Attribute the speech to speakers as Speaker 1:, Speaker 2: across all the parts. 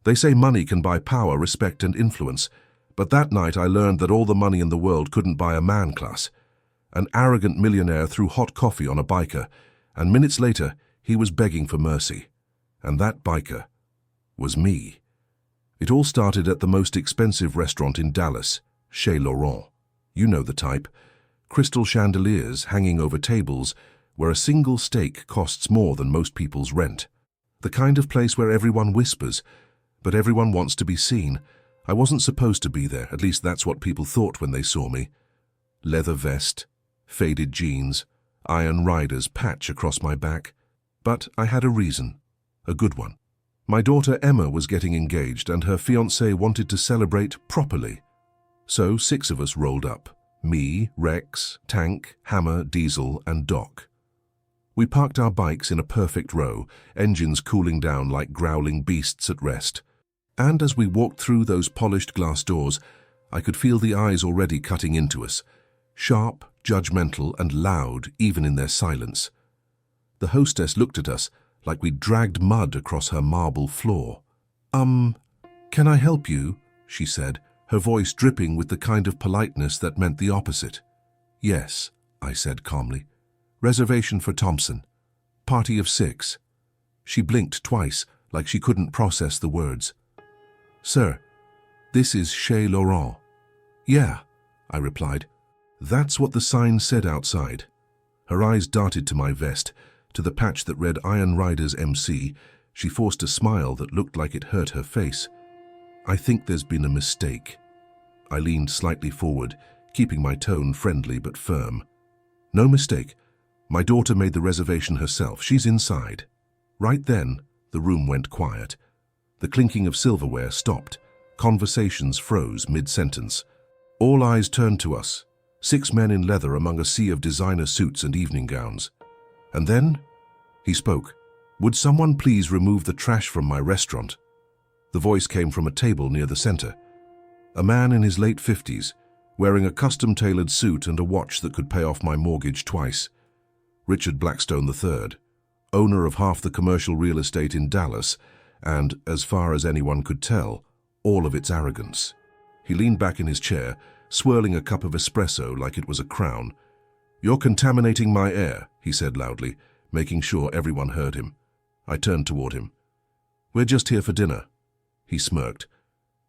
Speaker 1: They say money can buy power, respect, and influence, but that night I learned that all the money in the world couldn't buy a man class. An arrogant millionaire threw hot coffee on a biker, and minutes later he was begging for mercy. And that biker was me. It all started at the most expensive restaurant in Dallas, Chez Laurent. You know the type. Crystal chandeliers hanging over tables where a single steak costs more than most people's rent. The kind of place where everyone whispers, but everyone wants to be seen. I wasn't supposed to be there, at least that's what people thought when they saw me. Leather vest, faded jeans, Iron Rider's patch across my back. But I had a reason, a good one. My daughter Emma was getting engaged and her fiancé wanted to celebrate properly. So 6 of us rolled up. Me, Rex, Tank, Hammer, Diesel, and Doc. We parked our bikes in a perfect row, engines cooling down like growling beasts at rest. And as we walked through those polished glass doors, I could feel the eyes already cutting into us, sharp, judgmental, and loud even in their silence. The hostess looked at us like we'd dragged mud across her marble floor. Can I help you?" she said, her voice dripping with the kind of politeness that meant the opposite. "Yes," I said calmly. "Reservation for Thompson. Party of 6. She blinked twice, like she couldn't process the words. "Sir, this is Chez Laurent." "Yeah," I replied. "That's what the sign said outside." Her eyes darted to my vest, to the patch that read Iron Rider's MC. She forced a smile that looked like it hurt her face. "I think there's been a mistake." I leaned slightly forward, keeping my tone friendly but firm. "No mistake. My daughter made the reservation herself. She's inside." Right then, the room went quiet. The clinking of silverware stopped. Conversations froze mid-sentence. All eyes turned to us, 6 men in leather among a sea of designer suits and evening gowns. And then, he spoke. "Would someone please remove the trash from my restaurant?" The voice came from a table near the center. A man in his late 50s, wearing a custom-tailored suit and a watch that could pay off my mortgage twice. Richard Blackstone III, owner of half the commercial real estate in Dallas, and, as far as anyone could tell, all of its arrogance. He leaned back in his chair, swirling a cup of espresso like it was a crown. "You're contaminating my air," he said loudly, making sure everyone heard him. I turned toward him. "We're just here for dinner." He smirked.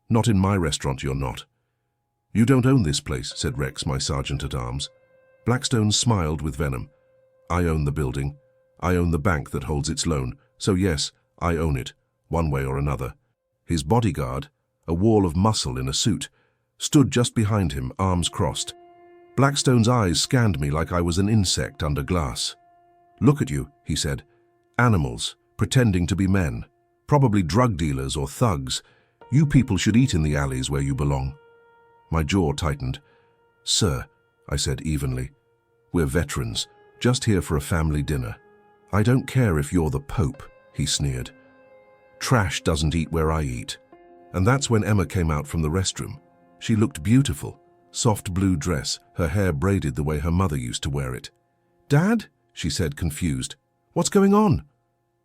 Speaker 1: "Not in my restaurant, you're not." "You don't own this place," said Rex, my sergeant-at-arms. Blackstone smiled with venom. "I own the building. I own the bank that holds its loan. So yes, I own it, one way or another." His bodyguard, a wall of muscle in a suit, stood just behind him, arms crossed. Blackstone's eyes scanned me like I was an insect under glass. "Look at you," he said. "Animals, pretending to be men. Probably drug dealers or thugs. You people should eat in the alleys where you belong." My jaw tightened. "Sir," I said evenly, "we're veterans, just here for a family dinner." "I don't care if you're the Pope," he sneered. "Trash doesn't eat where I eat." And that's when Emma came out from the restroom. She looked beautiful. Soft blue dress, her hair braided the way her mother used to wear it. "Dad?" she said, confused. "What's going on?"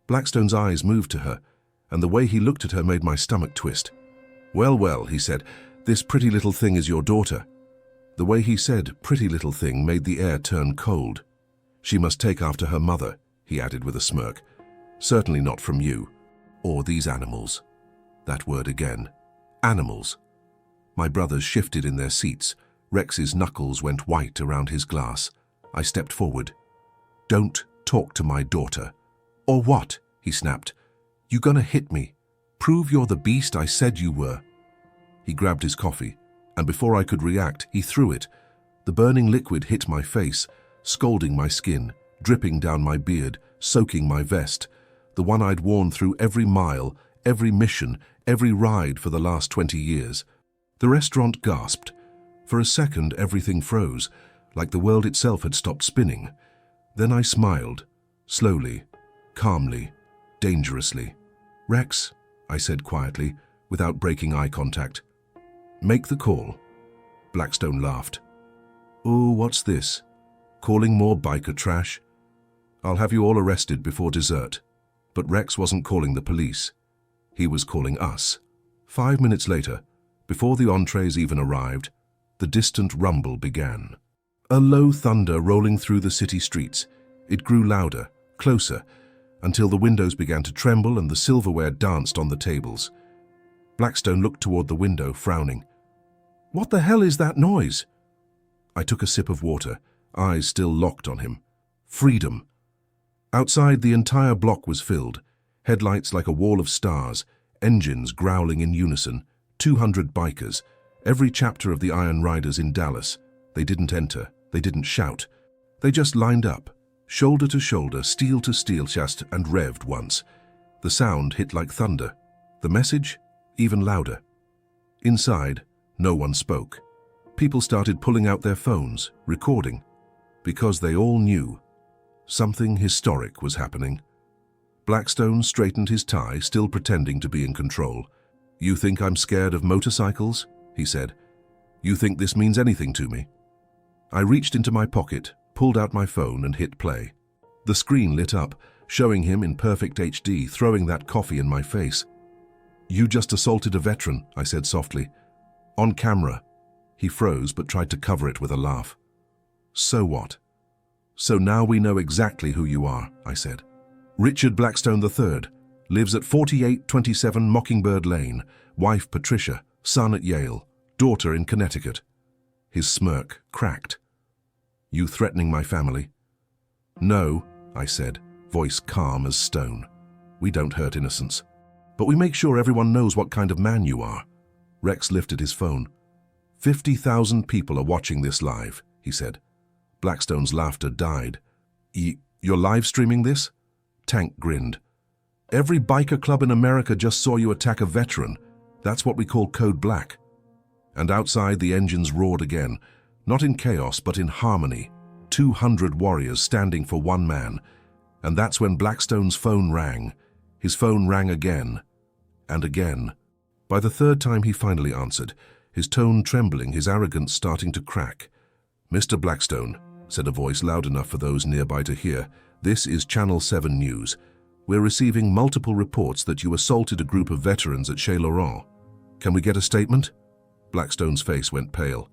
Speaker 1: Blackstone's eyes moved to her, and the way he looked at her made my stomach twist. "Well, well," he said, "this pretty little thing is your daughter." The way he said "pretty little thing" made the air turn cold. "She must take after her mother," he added with a smirk. "Certainly not from you. Or these animals." That word again. Animals. My brothers shifted in their seats. Rex's knuckles went white around his glass. I stepped forward. "Don't talk to my daughter." "Or what?" he snapped. "You gonna hit me? Prove you're the beast I said you were." He grabbed his coffee, and before I could react, he threw it. The burning liquid hit my face, scalding my skin, dripping down my beard, soaking my vest, the one I'd worn through every mile, every mission, every ride for the last 20 years. The restaurant gasped. For a second, everything froze, like the world itself had stopped spinning. Then I smiled, slowly, calmly, dangerously. "Rex," I said quietly, without breaking eye contact. "Make the call." Blackstone laughed. "Ooh, what's this? Calling more biker trash? I'll have you all arrested before dessert." But Rex wasn't calling the police. He was calling us. 5 minutes later, before the entrees even arrived, the distant rumble began. A low thunder rolling through the city streets. It grew louder, closer, until the windows began to tremble and the silverware danced on the tables. Blackstone looked toward the window, frowning. "What the hell is that noise?" I took a sip of water, eyes still locked on him. Freedom. Outside, the entire block was filled. Headlights like a wall of stars, engines growling in unison, 200 bikers, every chapter of the Iron Riders in Dallas. They didn't enter, they didn't shout. They just lined up, shoulder to shoulder, steel to steel chest, and revved once. The sound hit like thunder. The message, even louder. Inside, no one spoke. People started pulling out their phones, recording, because they all knew something historic was happening. Blackstone straightened his tie, still pretending to be in control. "You think I'm scared of motorcycles?" he said. "You think this means anything to me?" I reached into my pocket, pulled out my phone and hit play. The screen lit up, showing him in perfect HD, throwing that coffee in my face. "You just assaulted a veteran," I said softly. "On camera." He froze but tried to cover it with a laugh. "So what?" "So now we know exactly who you are," I said. "Richard Blackstone III, lives at 4827 Mockingbird Lane, wife Patricia, son at Yale, daughter in Connecticut." His smirk cracked. "You threatening my family?" "No," I said, voice calm as stone. "We don't hurt innocents. But we make sure everyone knows what kind of man you are." Rex lifted his phone. 50,000 people are watching this live, he said. Blackstone's laughter died. You're live streaming this?" Tank grinned. "Every biker club in America just saw you attack a veteran. That's what we call Code Black." And outside, the engines roared again, not in chaos but in harmony. 200 warriors standing for one man. And that's when Blackstone's phone rang. His phone rang again and again. By the third time he finally answered, his tone trembling, his arrogance starting to crack. "Mr. Blackstone," said a voice loud enough for those nearby to hear, "this is Channel 7 News. We're receiving multiple reports that you assaulted a group of veterans at Chez Laurent. Can we get a statement?" Blackstone's face went pale.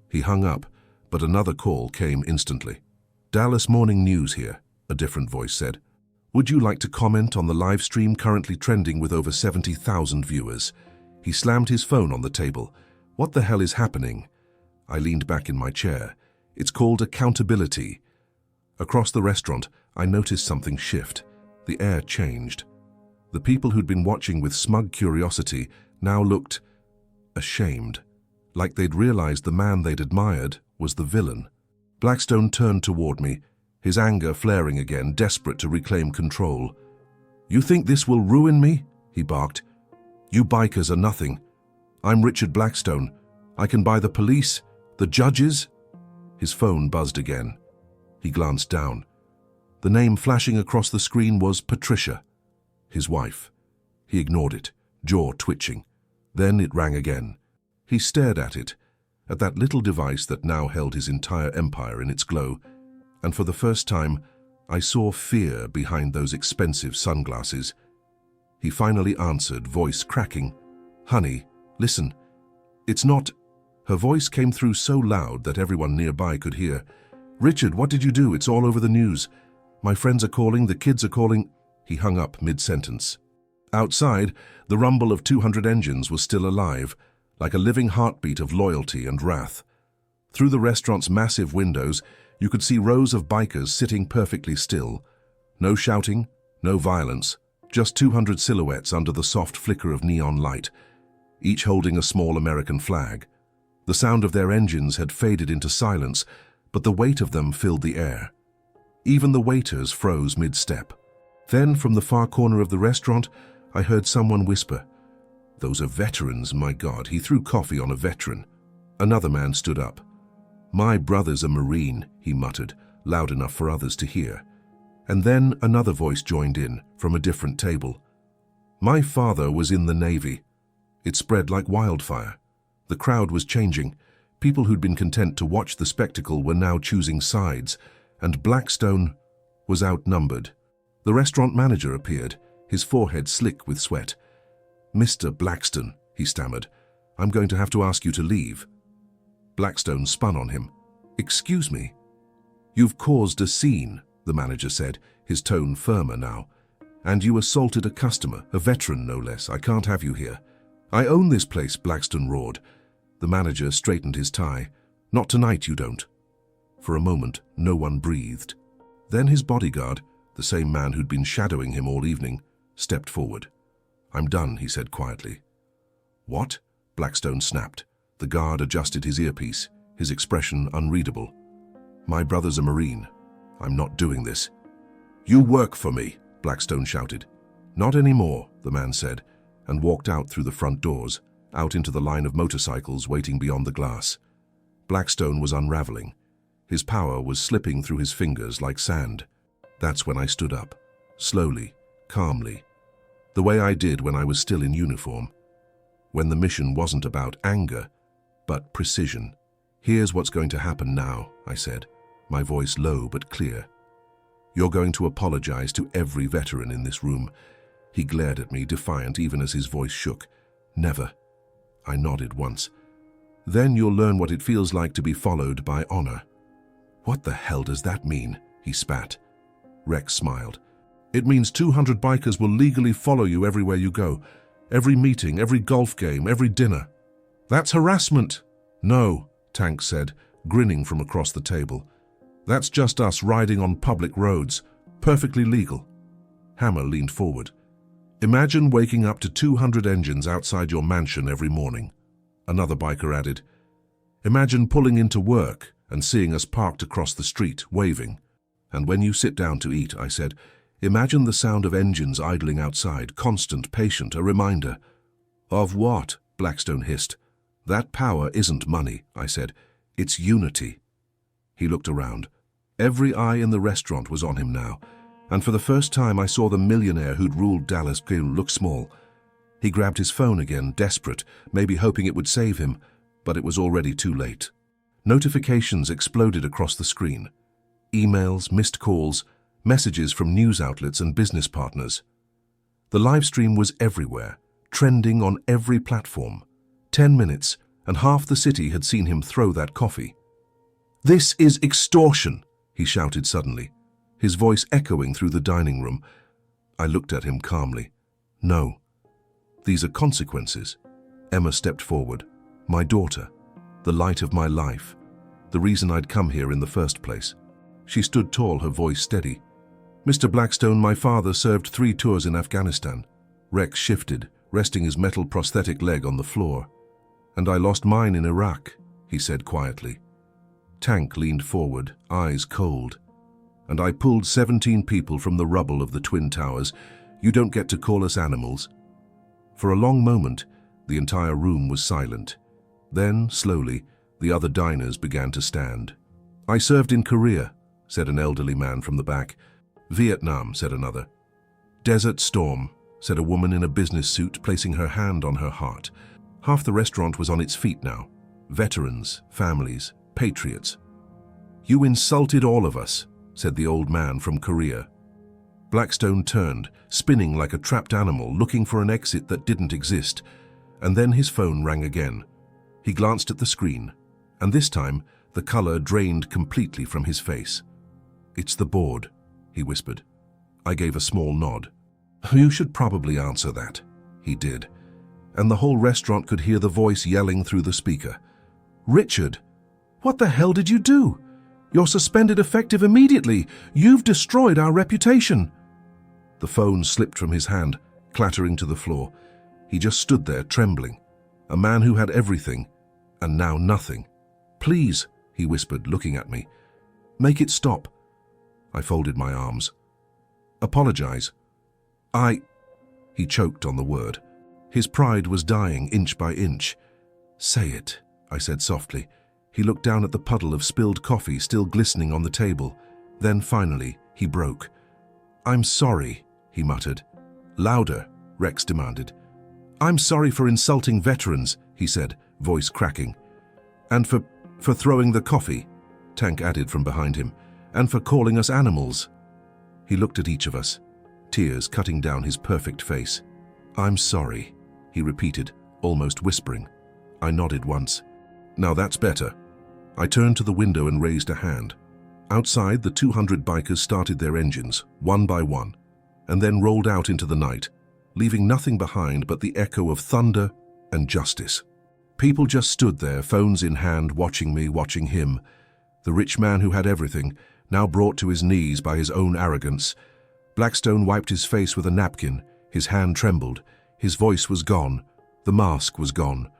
Speaker 1: He hung up, but another call came instantly. "Dallas Morning News here," a different voice said. "Would you like to comment on the live stream currently trending with over 70,000 viewers?" He slammed his phone on the table. "What the hell is happening?" I leaned back in my chair. "It's called accountability." Across the restaurant, I noticed something shift. The air changed. The people who'd been watching with smug curiosity now looked ashamed, like they'd realized the man they'd admired was the villain. Blackstone turned toward me, his anger flaring again, desperate to reclaim control. "You think this will ruin me?" he barked. "You bikers are nothing. I'm Richard Blackstone. I can buy the police, the judges." His phone buzzed again. He glanced down. The name flashing across the screen was Patricia, his wife. He ignored it, jaw twitching. Then it rang again. He stared at it, at that little device that now held his entire empire in its glow, and for the first time, I saw fear behind those expensive sunglasses. He finally answered, voice cracking. "Honey, listen. It's not..." Her voice came through so loud that everyone nearby could hear. "Richard, what did you do? It's all over the news. My friends are calling, the kids are calling..." He hung up mid-sentence. Outside, the rumble of 200 engines was still alive, like a living heartbeat of loyalty and wrath. Through the restaurant's massive windows, you could see rows of bikers sitting perfectly still. No shouting, no violence, just 200 silhouettes under the soft flicker of neon light, each holding a small American flag. The sound of their engines had faded into silence, but the weight of them filled the air. Even the waiters froze mid-step. Then, from the far corner of the restaurant, I heard someone whisper, "Those are veterans, my God." He threw coffee on a veteran. Another man stood up. "My brother's a Marine," he muttered, loud enough for others to hear. And then another voice joined in, from a different table. "My father was in the Navy." It spread like wildfire. The crowd was changing. People who'd been content to watch the spectacle were now choosing sides, and Blackstone was outnumbered. The restaurant manager appeared, his forehead slick with sweat. "Mr. Blackstone," he stammered, "I'm going to have to ask you to leave." Blackstone spun on him. "Excuse me?" "You've caused a scene," the manager said, his tone firmer now. "And you assaulted a customer, a veteran no less. I can't have you here." "I own this place," Blackstone roared. The manager straightened his tie. "Not tonight, you don't." For a moment, no one breathed. Then his bodyguard, the same man who'd been shadowing him all evening, stepped forward. "I'm done," he said quietly. "What?" Blackstone snapped. The guard adjusted his earpiece, his expression unreadable. "My brother's a Marine. I'm not doing this." "You work for me," Blackstone shouted. "Not anymore," the man said, and walked out through the front doors, out into the line of motorcycles waiting beyond the glass. Blackstone was unraveling. His power was slipping through his fingers like sand. That's when I stood up, slowly, calmly, the way I did when I was still in uniform. When the mission wasn't about anger, but precision. "Here's what's going to happen now," I said, my voice low but clear. "You're going to apologize to every veteran in this room." He glared at me, defiant even as his voice shook. "Never." I nodded once. "Then you'll learn what it feels like to be followed by honor." "What the hell does that mean?" he spat. Rex smiled. "It means 200 bikers will legally follow you everywhere you go. Every meeting, every golf game, every dinner." "That's harassment." "No," Tank said, grinning from across the table. "That's just us riding on public roads. Perfectly legal." Hammer leaned forward. "Imagine waking up to 200 engines outside your mansion every morning." Another biker added, "Imagine pulling into work and seeing us parked across the street, waving. And when you sit down to eat," I said, "imagine the sound of engines idling outside, constant, patient, a reminder." "Of what?" Blackstone hissed. "That power isn't money," I said. "It's unity." He looked around. Every eye in the restaurant was on him now, and for the first time I saw the millionaire who'd ruled Dallas look small. He grabbed his phone again, desperate, maybe hoping it would save him, but it was already too late. Notifications exploded across the screen. Emails, missed calls, messages from news outlets and business partners. The live stream was everywhere, trending on every platform. 10 minutes, and half the city had seen him throw that coffee. "This is extortion," he shouted suddenly, his voice echoing through the dining room. I looked at him calmly. "No. These are consequences." Emma stepped forward. "My daughter. The light of my life. The reason I'd come here in the first place." She stood tall, her voice steady. "Mr. Blackstone, my father served 3 tours in Afghanistan." Rex shifted, resting his metal prosthetic leg on the floor. "And I lost mine in Iraq," he said quietly. Tank leaned forward, eyes cold. "And I pulled 17 people from the rubble of the Twin Towers. You don't get to call us animals." For a long moment, the entire room was silent. Then, slowly, the other diners began to stand. "I served in Korea," said an elderly man from the back. "Vietnam," said another. "Desert Storm," said a woman in a business suit, placing her hand on her heart. Half the restaurant was on its feet now. Veterans, families, patriots. "You insulted all of us," said the old man from Korea. Blackstone turned, spinning like a trapped animal, looking for an exit that didn't exist. And then his phone rang again. He glanced at the screen, and this time the color drained completely from his face. "It's the board," he whispered. I gave a small nod. "You should probably answer that." He did. And the whole restaurant could hear the voice yelling through the speaker. "Richard, what the hell did you do? You're suspended effective immediately. You've destroyed our reputation." The phone slipped from his hand, clattering to the floor. He just stood there, trembling. A man who had everything, and now nothing. "Please," he whispered, looking at me. "Make it stop." I folded my arms. "Apologize." He choked on the word. His pride was dying inch by inch. "Say it," I said softly. He looked down at the puddle of spilled coffee still glistening on the table. Then finally, he broke. "I'm sorry," he muttered. "Louder," Rex demanded. "I'm sorry for insulting veterans," he said, voice cracking. "And for throwing the coffee," Tank added from behind him. "And for calling us animals." He looked at each of us, tears cutting down his perfect face. "I'm sorry," he repeated, almost whispering. I nodded once. Now that's better. I turned to the window and raised a hand. Outside, the 200 bikers started their engines, one by one, and then rolled out into the night, leaving nothing behind but the echo of thunder and justice. People just stood there, phones in hand, watching me, watching him. The rich man who had everything, now brought to his knees by his own arrogance. Blackstone wiped his face with a napkin. His hand trembled. His voice was gone. The mask was gone.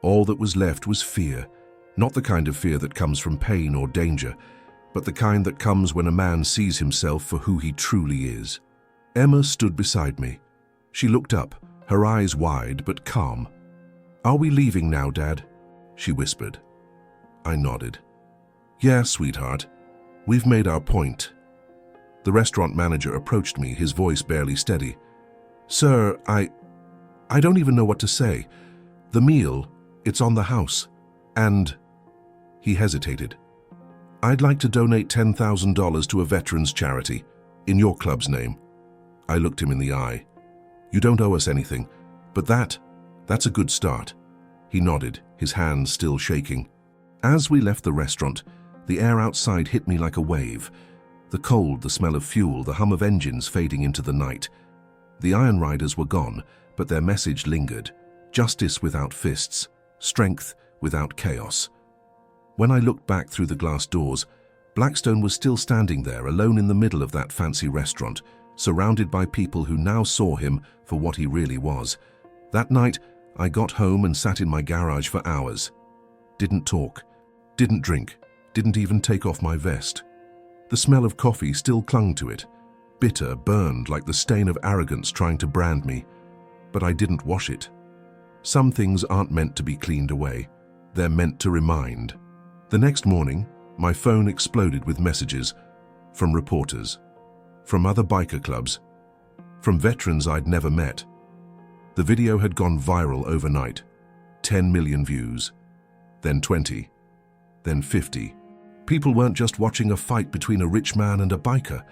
Speaker 1: All that was left was fear. Not the kind of fear that comes from pain or danger, but the kind that comes when a man sees himself for who he truly is. Emma stood beside me. She looked up, her eyes wide but calm. Are we leaving now, Dad? She whispered. I nodded. Yeah, sweetheart. We've made our point. The restaurant manager approached me, his voice barely steady. Sir, I don't even know what to say. The meal, it's on the house. And... He hesitated. I'd like to donate $10,000 to a veterans charity, in your club's name. I looked him in the eye. You don't owe us anything, but that's a good start. He nodded, his hands still shaking. As we left the restaurant, the air outside hit me like a wave. The cold, the smell of fuel, the hum of engines fading into the night. The Iron Riders were gone, but their message lingered. Justice without fists, strength without chaos. When I looked back through the glass doors, Blackstone was still standing there, alone in the middle of that fancy restaurant, surrounded by people who now saw him for what he really was. That night, I got home and sat in my garage for hours. Didn't talk, didn't drink, didn't even take off my vest. The smell of coffee still clung to it, bitter, burned like the stain of arrogance trying to brand me. But I didn't wash it. Some things aren't meant to be cleaned away. They're meant to remind. The next morning, my phone exploded with messages from reporters, from other biker clubs, from veterans I'd never met. The video had gone viral overnight. 10 million views, then 20, then 50. People weren't just watching a fight between a rich man and a biker.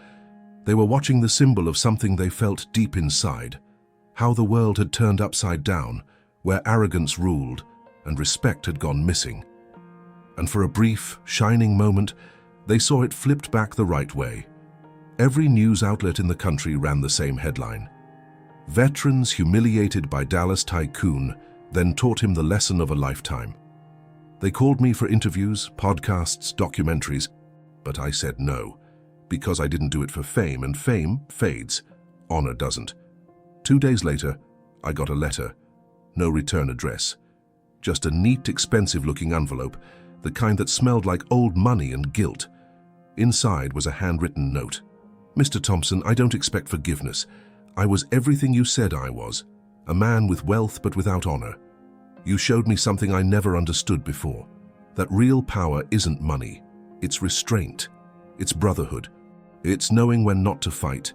Speaker 1: They were watching the symbol of something they felt deep inside, how the world had turned upside down, where arrogance ruled and respect had gone missing. And for a brief, shining moment, they saw it flipped back the right way. Every news outlet in the country ran the same headline. Veterans humiliated by Dallas tycoon, then taught him the lesson of a lifetime. They called me for interviews, podcasts, documentaries, but I said no, because I didn't do it for fame, and fame fades. Honor doesn't. 2 days later, I got a letter. No return address. Just a neat, expensive-looking envelope, the kind that smelled like old money and guilt. Inside was a handwritten note. Mr. Thompson, I don't expect forgiveness. I was everything you said I was, a man with wealth but without honor. You showed me something I never understood before, that real power isn't money. It's restraint. It's brotherhood. It's knowing when not to fight.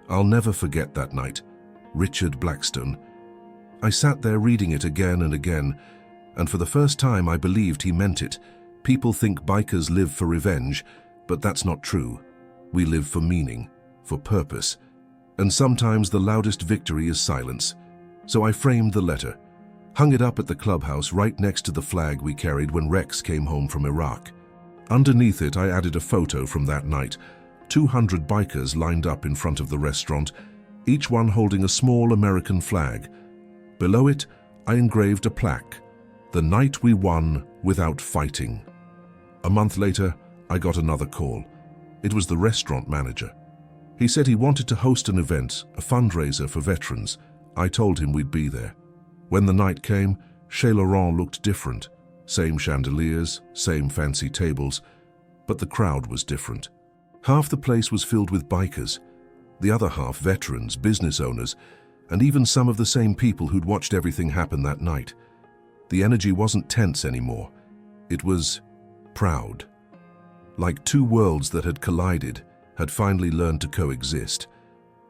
Speaker 1: I'll never forget that night. Richard Blackstone. I sat there reading it again and again, and for the first time I believed he meant it. People think bikers live for revenge, but that's not true. We live for meaning, for purpose. And sometimes the loudest victory is silence. So I framed the letter, hung it up at the clubhouse right next to the flag we carried when Rex came home from Iraq. Underneath it, I added a photo from that night. 200 bikers lined up in front of the restaurant, each one holding a small American flag. Below it, I engraved a plaque, "The night we won without fighting." A month later, I got another call. It was the restaurant manager. He said he wanted to host an event, a fundraiser for veterans. I told him we'd be there. When the night came, Chez Laurent looked different. Same chandeliers, same fancy tables, but the crowd was different. Half the place was filled with bikers, the other half veterans, business owners, and even some of the same people who'd watched everything happen that night. The energy wasn't tense anymore. It was proud. Like two worlds that had collided, had finally learned to coexist.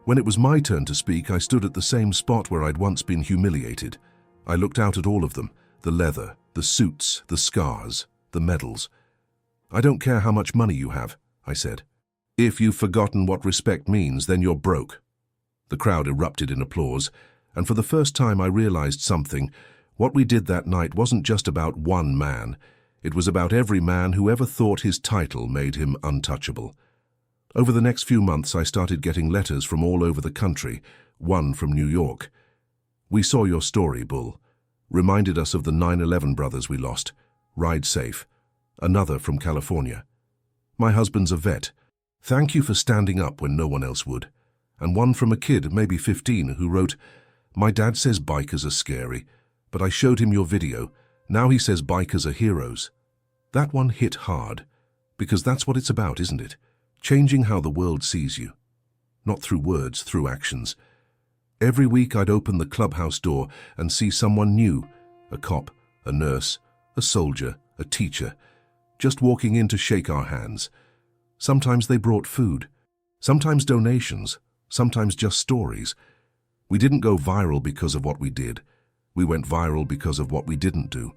Speaker 1: When it was my turn to speak, I stood at the same spot where I'd once been humiliated. I looked out at all of them, the leather, the suits, the scars, the medals. "I don't care how much money you have," I said. "If you've forgotten what respect means, then you're broke." The crowd erupted in applause, And for the first time I realized something. What we did that night wasn't just about one man. It was about every man who ever thought his title made him untouchable. Over the next few months I started getting letters from all over the country, one from New York. "We saw your story, Bull. Reminded us of the 9/11 brothers we lost. Ride safe." Another from California. "My husband's a vet. Thank you for standing up when no one else would." And one from a kid, maybe 15, who wrote, "My dad says bikers are scary, but I showed him your video. Now he says bikers are heroes." That one hit hard, because that's what it's about, isn't it? Changing how the world sees you. Not through words, through actions. Every week I'd open the clubhouse door and see someone new, a cop, a nurse, a soldier, a teacher, just walking in to shake our hands. Sometimes they brought food, sometimes donations, sometimes just stories. We didn't go viral because of what we did. We went viral because of what we didn't do.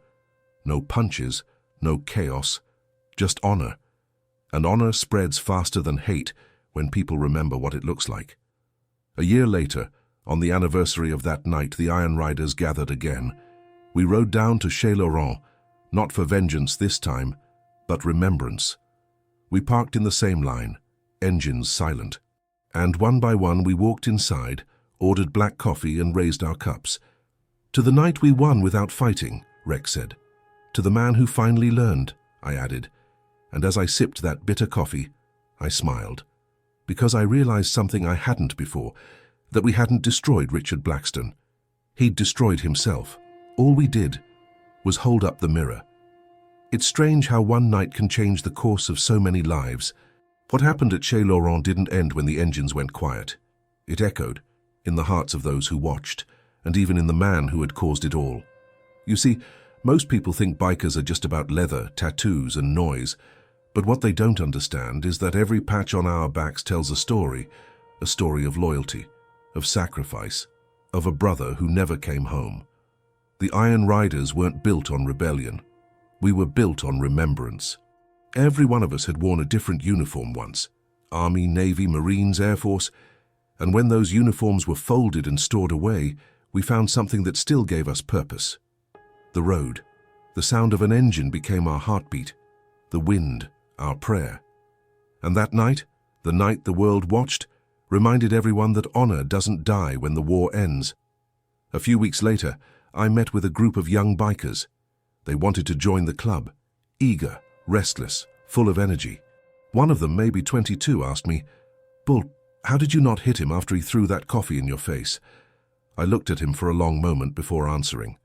Speaker 1: No punches, no chaos, just honor. And honor spreads faster than hate when people remember what it looks like. A year later, on the anniversary of that night, the Iron Riders gathered again. We rode down to Chez Laurent, not for vengeance this time, but remembrance. We parked in the same line, engines silent. And one by one we walked inside, ordered black coffee and raised our cups. "To the night we won without fighting," Rex said. "To the man who finally learned," I added. And as I sipped that bitter coffee, I smiled. Because I realized something I hadn't before, that we hadn't destroyed Richard Blackstone. He'd destroyed himself. All we did was hold up the mirror. It's strange how one night can change the course of so many lives. What happened at Chez Laurent didn't end when the engines went quiet. It echoed in the hearts of those who watched, and even in the man who had caused it all. You see, most people think bikers are just about leather, tattoos, and noise. But what they don't understand is that every patch on our backs tells a story of loyalty, of sacrifice, of a brother who never came home. The Iron Riders weren't built on rebellion. We were built on remembrance. Every one of us had worn a different uniform once. Army, Navy, Marines, Air Force. And when those uniforms were folded and stored away, we found something that still gave us purpose. The road. The sound of an engine became our heartbeat. The wind, our prayer. And that night, the night the world watched, reminded everyone that honor doesn't die when the war ends. A few weeks later, I met with a group of young bikers. They wanted to join the club, eager, restless, full of energy. One of them, maybe 22, asked me, "Bull, how did you not hit him after he threw that coffee in your face?" I looked at him for a long moment before answering.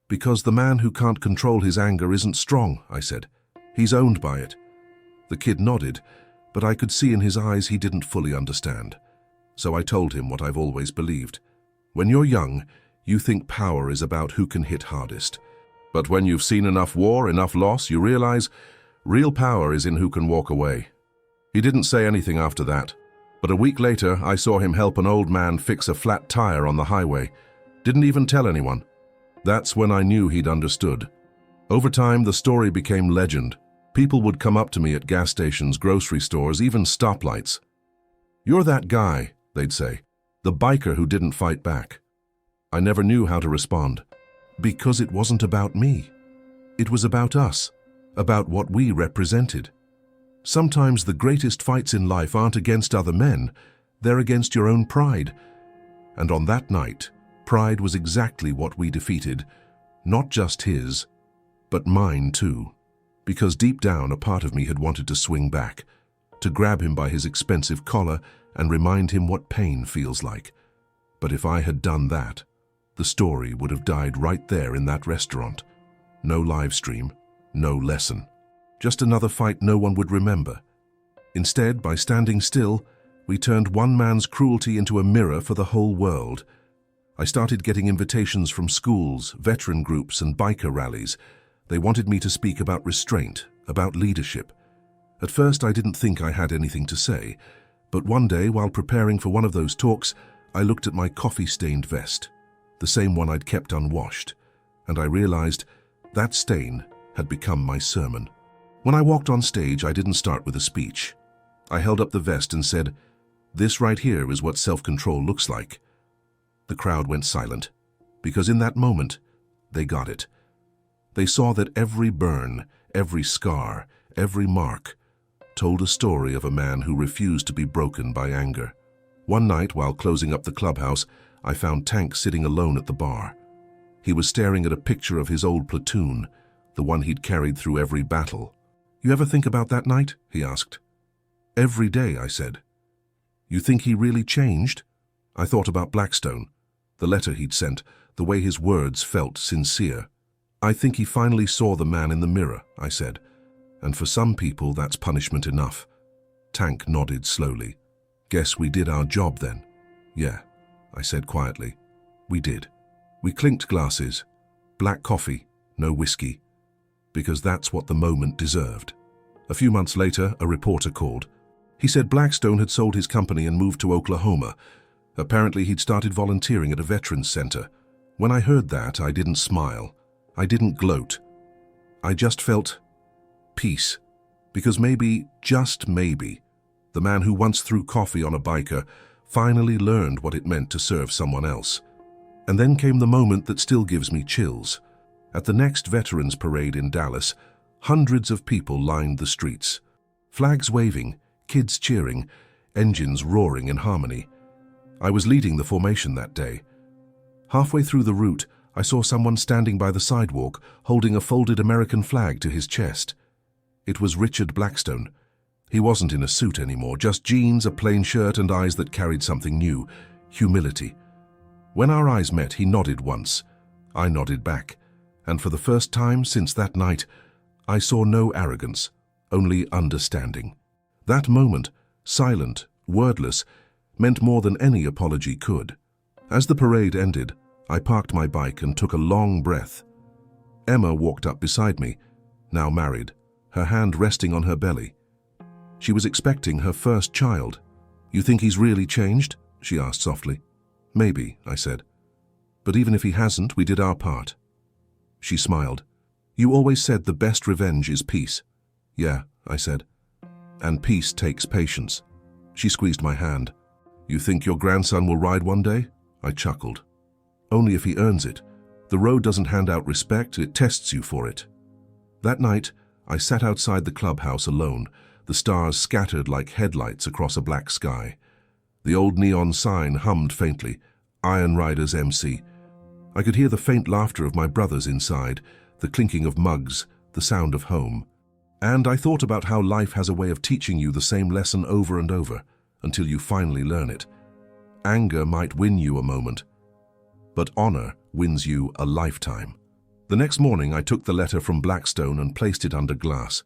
Speaker 1: "Because the man who can't control his anger isn't strong," I said. "He's owned by it." The kid nodded, but I could see in his eyes he didn't fully understand. So I told him what I've always believed. When you're young, you think power is about who can hit hardest. But when you've seen enough war, enough loss, you realize real power is in who can walk away. He didn't say anything after that, but a week later I saw him help an old man fix a flat tire on the highway. Didn't even tell anyone. That's when I knew he'd understood. Over time, the story became legend. People would come up to me at gas stations, grocery stores, even stoplights. "You're that guy," they'd say, "the biker who didn't fight back." I never knew how to respond, because it wasn't about me. It was about us, about what we represented. Sometimes the greatest fights in life aren't against other men, they're against your own pride. And on that night, pride was exactly what we defeated, not just his, but mine too. Because deep down, a part of me had wanted to swing back, to grab him by his expensive collar and remind him what pain feels like. But if I had done that, the story would have died right there in that restaurant. No live stream, no lesson. Just another fight no one would remember. Instead, by standing still, we turned one man's cruelty into a mirror for the whole world. I started getting invitations from schools, veteran groups, and biker rallies. They wanted me to speak about restraint, about leadership. At first, I didn't think I had anything to say, but one day, while preparing for one of those talks, I looked at my coffee-stained vest, the same one I'd kept unwashed, and I realized that stain had become my sermon. When I walked on stage, I didn't start with a speech. I held up the vest and said, "This right here is what self-control looks like." The crowd went silent, because in that moment, they got it. They saw that every burn, every scar, every mark told a story of a man who refused to be broken by anger. One night, while closing up the clubhouse, I found Tank sitting alone at the bar. He was staring at a picture of his old platoon, the one he'd carried through every battle. "You ever think about that night?" he asked. "Every day," I said. "You think he really changed?" I thought about Blackstone, the letter he'd sent, the way his words felt sincere. "I think he finally saw the man in the mirror," I said. "And for some people, that's punishment enough." Tank nodded slowly. "Guess we did our job then." "Yeah," I said quietly. "We did. We clinked glasses. Black coffee, no whiskey. Because that's what the moment deserved." A few months later, a reporter called. He said Blackstone had sold his company and moved to Oklahoma. Apparently, he'd started volunteering at a veterans center. When I heard that, I didn't smile. I didn't gloat. I just felt peace. Because maybe, just maybe, the man who once threw coffee on a biker finally learned what it meant to serve someone else. And then came the moment that still gives me chills. At the next Veterans Parade in Dallas, hundreds of people lined the streets. Flags waving, kids cheering, engines roaring in harmony. I was leading the formation that day. Halfway through the route, I saw someone standing by the sidewalk, holding a folded American flag to his chest. It was Richard Blackstone. He wasn't in a suit anymore, just jeans, a plain shirt, and eyes that carried something new: humility. When our eyes met, he nodded once. I nodded back. And for the first time since that night, I saw no arrogance, only understanding. That moment, silent, wordless, meant more than any apology could. As the parade ended, I parked my bike and took a long breath. Emma walked up beside me, now married, her hand resting on her belly. She was expecting her first child. "You think he's really changed?" she asked softly. "Maybe," I said. "But even if he hasn't, we did our part." She smiled. "You always said the best revenge is peace." "Yeah," I said. "And peace takes patience." She squeezed my hand. "You think your grandson will ride one day?" I chuckled. "Only if he earns it. The road doesn't hand out respect, it tests you for it." That night, I sat outside the clubhouse alone, the stars scattered like headlights across a black sky. The old neon sign hummed faintly, "Iron Riders MC." I could hear the faint laughter of my brothers inside, the clinking of mugs, the sound of home. And I thought about how life has a way of teaching you the same lesson over and over, until you finally learn it. Anger might win you a moment, but honor wins you a lifetime. The next morning, I took the letter from Blackstone and placed it under glass.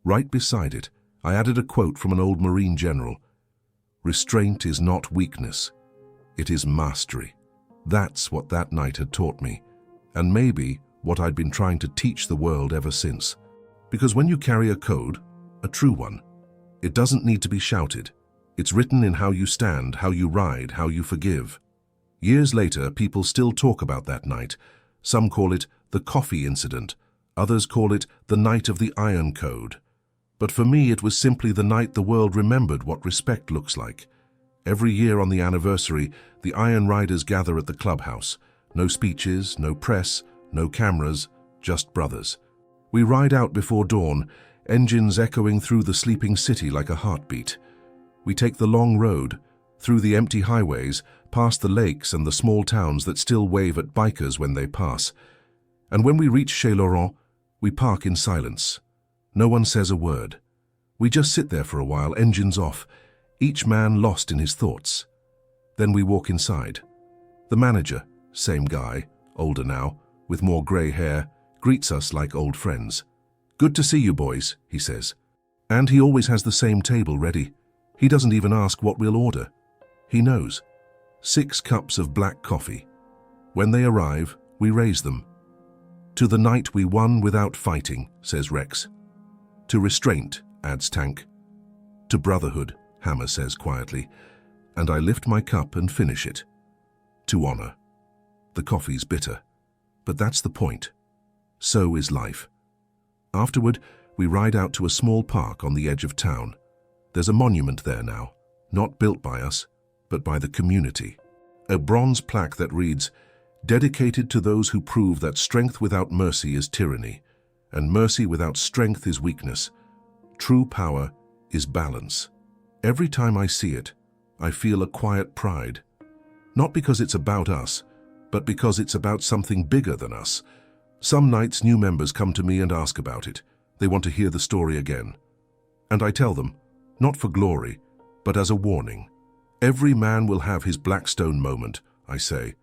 Speaker 1: Right beside it, I added a quote from an old Marine general. "Restraint is not weakness, it is mastery." That's what that night had taught me, and maybe what I'd been trying to teach the world ever since. Because when you carry a code, a true one, it doesn't need to be shouted. It's written in how you stand, how you ride, how you forgive. Years later, people still talk about that night. Some call it the coffee incident. Others call it the night of the Iron Code. But for me, it was simply the night the world remembered what respect looks like. Every year on the anniversary, the Iron Riders gather at the clubhouse. No speeches, no press, no cameras, just brothers. We ride out before dawn, engines echoing through the sleeping city like a heartbeat. We take the long road, through the empty highways, past the lakes and the small towns that still wave at bikers when they pass. And when we reach Chez Laurent, we park in silence. No one says a word. We just sit there for a while, engines off, each man lost in his thoughts. Then we walk inside. The manager, same guy, older now, with more grey hair, greets us like old friends. "Good to see you, boys," he says. And he always has the same table ready. He doesn't even ask what we'll order. He knows. 6 cups of black coffee. When they arrive, we raise them. "To the night we won without fighting," says Rex. "To restraint," adds Tank. "To brotherhood," Hammer says quietly, and I lift my cup and finish it. "To honor." The coffee's bitter, but that's the point. So is life. Afterward, we ride out to a small park on the edge of town. There's a monument there now, not built by us, but by the community. A bronze plaque that reads, "Dedicated to those who prove that strength without mercy is tyranny, and mercy without strength is weakness. True power is balance." Every time I see it, I feel a quiet pride. Not because it's about us, but because it's about something bigger than us. Some nights new members come to me and ask about it. They want to hear the story again. And I tell them, not for glory, but as a warning. Every man will have his Blackstone moment, I say.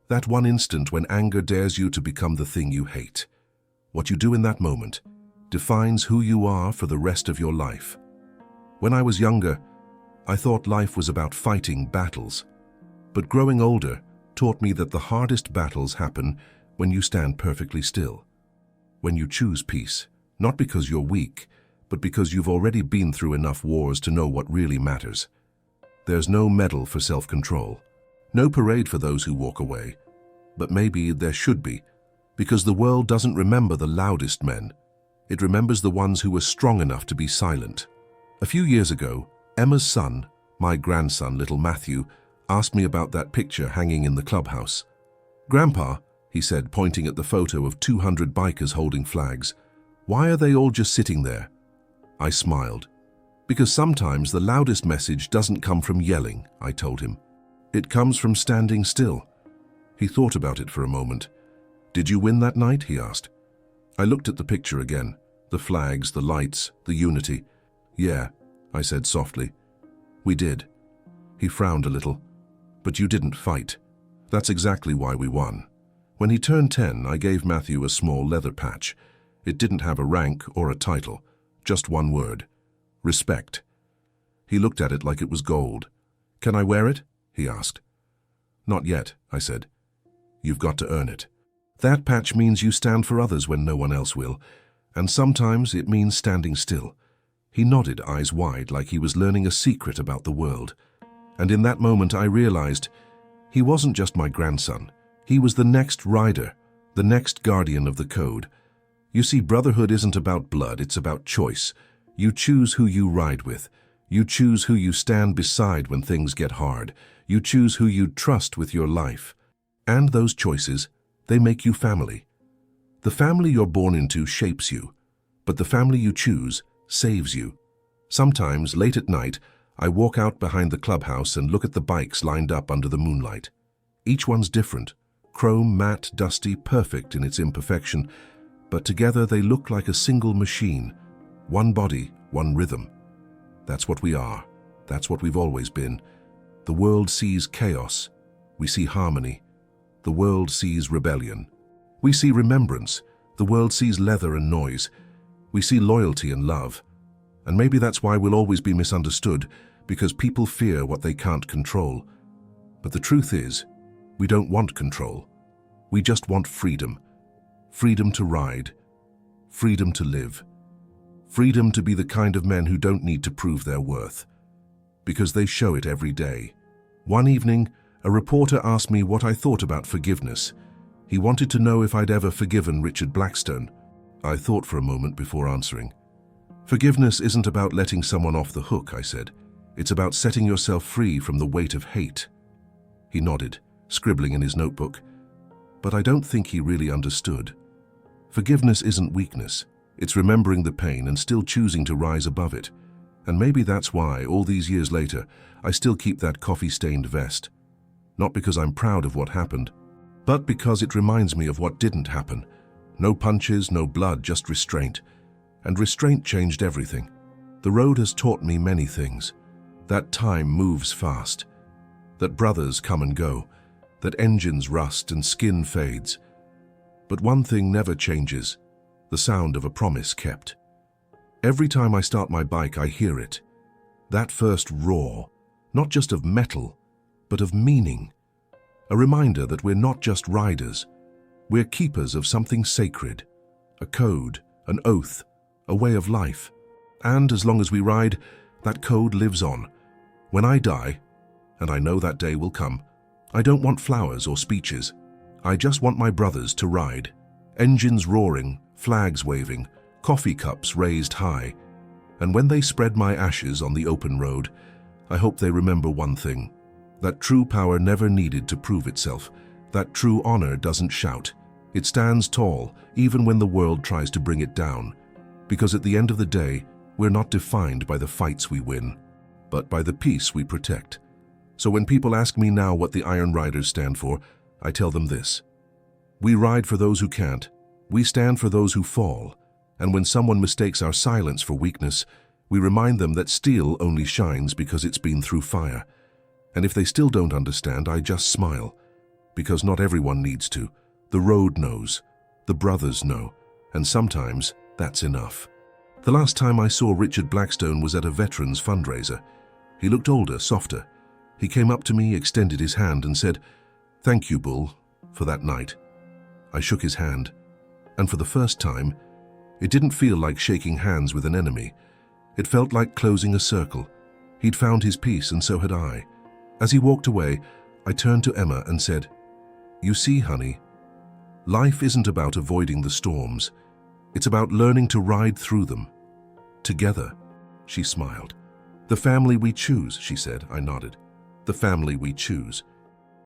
Speaker 1: That one instant when anger dares you to become the thing you hate. What you do in that moment defines who you are for the rest of your life. When I was younger, I thought life was about fighting battles. But growing older taught me that the hardest battles happen when you stand perfectly still. When you choose peace, not because you're weak, but because you've already been through enough wars to know what really matters. There's no medal for self-control, no parade for those who walk away. But maybe there should be, because the world doesn't remember the loudest men. It remembers the ones who were strong enough to be silent. A few years ago, Emma's son, my grandson, little Matthew, asked me about that picture hanging in the clubhouse. "Grandpa," he said, pointing at the photo of 200 bikers holding flags, "why are they all just sitting there?" I smiled. "Because sometimes the loudest message doesn't come from yelling," I told him. "It comes from standing still." He thought about it for a moment. "Did you win that night?" he asked. I looked at the picture again, the flags, the lights, the unity. "Yeah," I said softly. "We did." He frowned a little. "But you didn't fight. That's exactly why we won." When he turned 10, I gave Matthew a small leather patch. It didn't have a rank or a title, just one word: respect. He looked at it like it was gold. "Can I wear it?" he asked. "Not yet," I said. "You've got to earn it. That patch means you stand for others when no one else will, and sometimes it means standing still." He nodded, eyes wide, like he was learning a secret about the world. And in that moment I realized he wasn't just my grandson. He was the next rider, the next guardian of the code. You see, brotherhood isn't about blood, it's about choice. You choose who you ride with. You choose who you stand beside when things get hard. You choose who you trust with your life. And those choices, they make you family. The family you're born into shapes you, but the family you choose saves you. Sometimes, late at night, I walk out behind the clubhouse and look at the bikes lined up under the moonlight. Each one's different, chrome, matte, dusty, perfect in its imperfection, but together they look like a single machine, one body, one rhythm. That's what we are. That's what we've always been. The world sees chaos. We see harmony. The world sees rebellion. We see remembrance. The world sees leather and noise. We see loyalty and love. And maybe that's why we'll always be misunderstood, because people fear what they can't control. But the truth is, we don't want control. We just want freedom. Freedom to ride. Freedom to live. Freedom to be the kind of men who don't need to prove their worth, because they show it every day. One evening, a reporter asked me what I thought about forgiveness. He wanted to know if I'd ever forgiven Richard Blackstone. I thought for a moment before answering. "Forgiveness isn't about letting someone off the hook," I said. "It's about setting yourself free from the weight of hate." He nodded, scribbling in his notebook. But I don't think he really understood. Forgiveness isn't weakness. It's remembering the pain and still choosing to rise above it. And maybe that's why, all these years later, I still keep that coffee-stained vest. Not because I'm proud of what happened, but because it reminds me of what didn't happen. No punches, no blood, just restraint. And restraint changed everything. The road has taught me many things. That time moves fast. That brothers come and go. That engines rust and skin fades. But one thing never changes: the sound of a promise kept. Every time I start my bike, I hear it. That first roar, not just of metal, but of meaning. A reminder that we're not just riders. We're keepers of something sacred. A code, an oath, a way of life. And as long as we ride, that code lives on. When I die, and I know that day will come, I don't want flowers or speeches. I just want my brothers to ride. Engines roaring, flags waving, coffee cups raised high. And when they spread my ashes on the open road, I hope they remember one thing. That true power never needed to prove itself. That true honor doesn't shout. It stands tall, even when the world tries to bring it down. Because at the end of the day, we're not defined by the fights we win, but by the peace we protect. So when people ask me now what the Iron Riders stand for, I tell them this. We ride for those who can't. We stand for those who fall. And when someone mistakes our silence for weakness, we remind them that steel only shines because it's been through fire. And if they still don't understand, I just smile. Because not everyone needs to. The road knows. The brothers know. And sometimes, that's enough. The last time I saw Richard Blackstone was at a veterans fundraiser. He looked older, softer. He came up to me, extended his hand and said, "Thank you, Bull, for that night." I shook his hand, and for the first time, it didn't feel like shaking hands with an enemy. It felt like closing a circle. He'd found his peace, and so had I. As he walked away, I turned to Emma and said, "You see, honey, life isn't about avoiding the storms. It's about learning to ride through them. Together." She smiled. "The family we choose," she said. I nodded. "The family we choose."